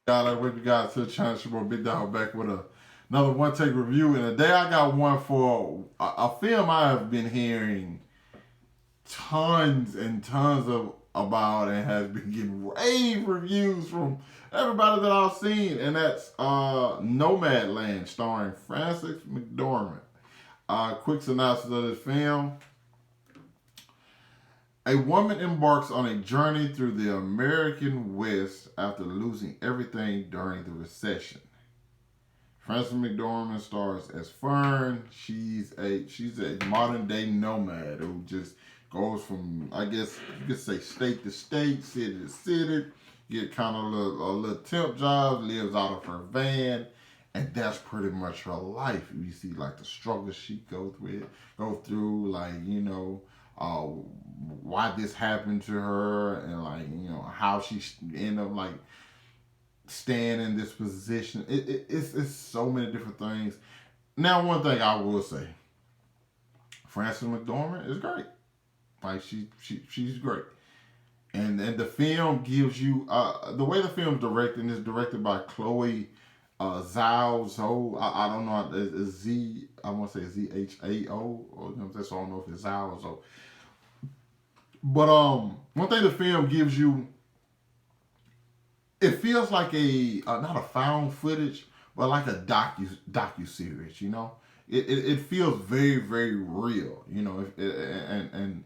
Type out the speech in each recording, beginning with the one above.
Y'all, what you got to the channel? Your boy Big Dog back with another one take review. And today I got one for a film I have been hearing tons and tons of about and has been getting rave reviews from everybody that I've seen, and that's Nomadland, starring Frances McDormand. Quick synopsis of this film. A woman embarks on a journey through the American West after losing everything during the recession. Frances McDormand stars as Fern. She's a modern day nomad who just goes from, I guess you could say, state to state, city to city, get kind of a little temp job, lives out of her van, and that's pretty much her life. You see like the struggles she go through, like why this happened to her, and like how she ended up like staying in this position. It's so many different things. Now, one thing I will say, Frances McDormand is great. Like she's great, and the film gives you the way the film's directed, and it's directed by Chloe Zhao. I don't know, it's Z. I want to say Zhao, or that's so I don't know if it's Zhao. So, but one thing the film gives you, it feels like a not a found footage, but like a docu series. It feels very very real. And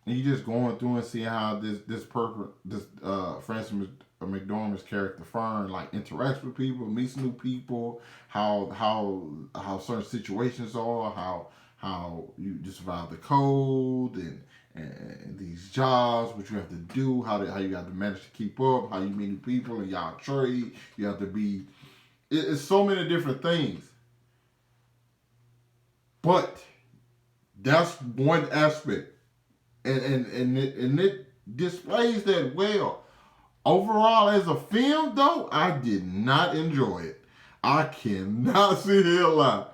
you just going through and see how this Frances McDormand's character Fern like interacts with people, meets new people, how certain situations are, how you just survive the cold, and these jobs, what you have to do, how you got to manage to keep up, how you meet new people, and y'all trade. You have to be. It's so many different things, but that's one aspect, and it displays that well. Overall, as a film, though, I did not enjoy it. I cannot sit here and lie.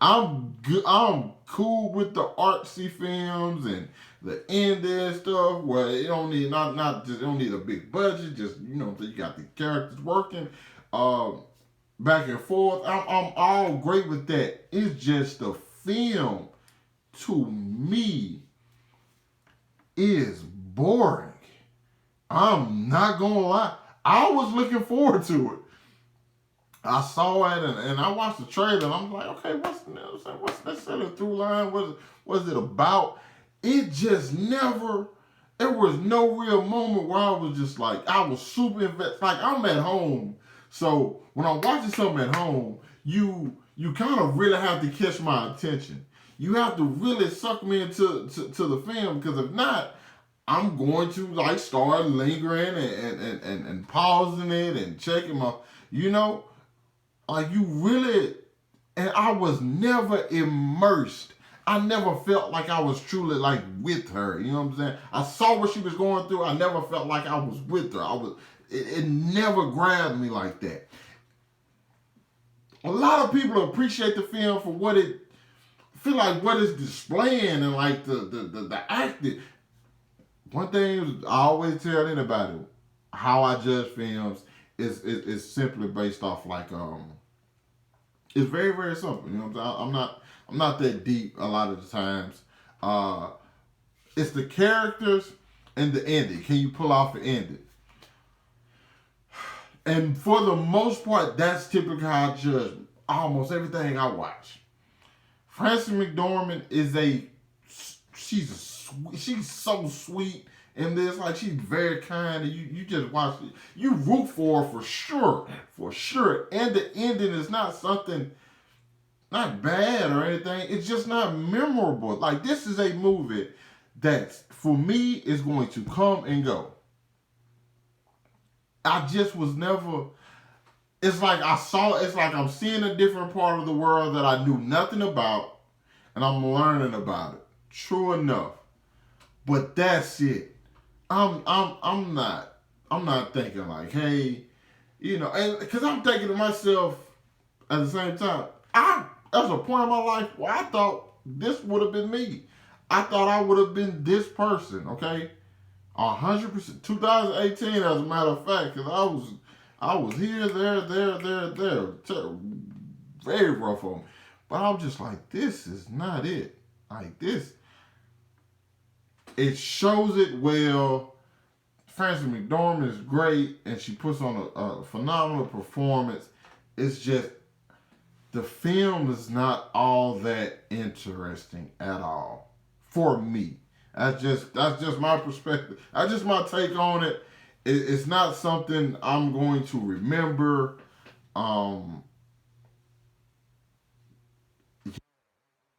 I'm good. I'm cool with the artsy films and the indie stuff where it don't need not just it don't need a big budget. Just so you got the characters working, back and forth. I'm all great with that. It's just the film, to me, is boring. I'm not gonna lie. I was looking forward to it. I saw it and I watched the trailer and I'm like, okay, what's necessarily through line? What's it about? It just never. There was no real moment where I was just like, I was super invested. Like, I'm at home, so when I'm watching something at home, you kind of really have to catch my attention. You have to really suck me into to the film, because if not, I'm going to like start lingering and pausing it and checking my, you know, like you really, and I was never immersed. I never felt like I was truly like with her. You know what I'm saying? I saw what she was going through. I never felt like I was with her. It never grabbed me like that. A lot of people appreciate the film for what it feel like, what it's displaying, and like the acting. One thing I always tell anybody, how I judge films is simply based off like it's very very simple. You know what I'm saying? I'm not that deep a lot of the times. Uh, it's the characters and the ending. Can you pull off the ending? And for the most part, that's typically how I judge almost everything I watch. Frances McDormand is she's so sweet in this. Like, she's very kind, and you just watch it. You root for her for sure. And the ending is not something, not bad or anything. It's just not memorable. Like, this is a movie that for me is going to come and go. I just was never. It's like it's like I'm seeing a different part of the world that I knew nothing about, and I'm learning about it. True enough. But that's it. I'm not thinking like, hey, and because I'm thinking to myself at the same time, there's a point in my life where I thought this would have been me. I thought I would have been this person, okay? 100%. 2018, as a matter of fact, because I was here, there. Very rough on me. But I was just like, this is not it. Like this, it shows it well. Frances McDormand is great, and she puts on a phenomenal performance. It's just the film is not all that interesting at all for me. That's just my perspective. That's just my take on it. It's not something I'm going to remember. Um,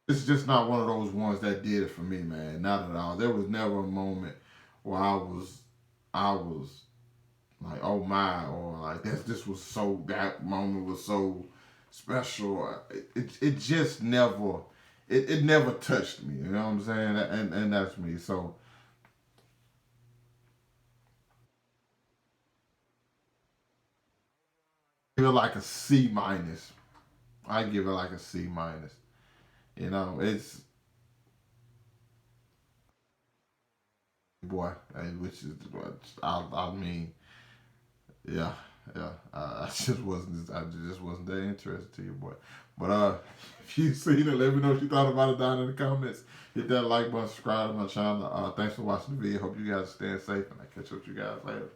it's just not one of those ones that did it for me, man. Not at all. There was never a moment where I was like, oh my, or like this was so, that moment was so special. It just never, it never touched me. You know what I'm saying? And that's me. So give it like a C minus. I give it like a C minus. You know, it's boy, which is I mean, yeah, yeah. I just wasn't. I just wasn't that interested to you, boy. But if you seen it, let me know what you thought about it down in the comments. Hit that like button, subscribe to my channel. Thanks for watching the video. Hope you guys are staying safe, and I catch up with you guys later.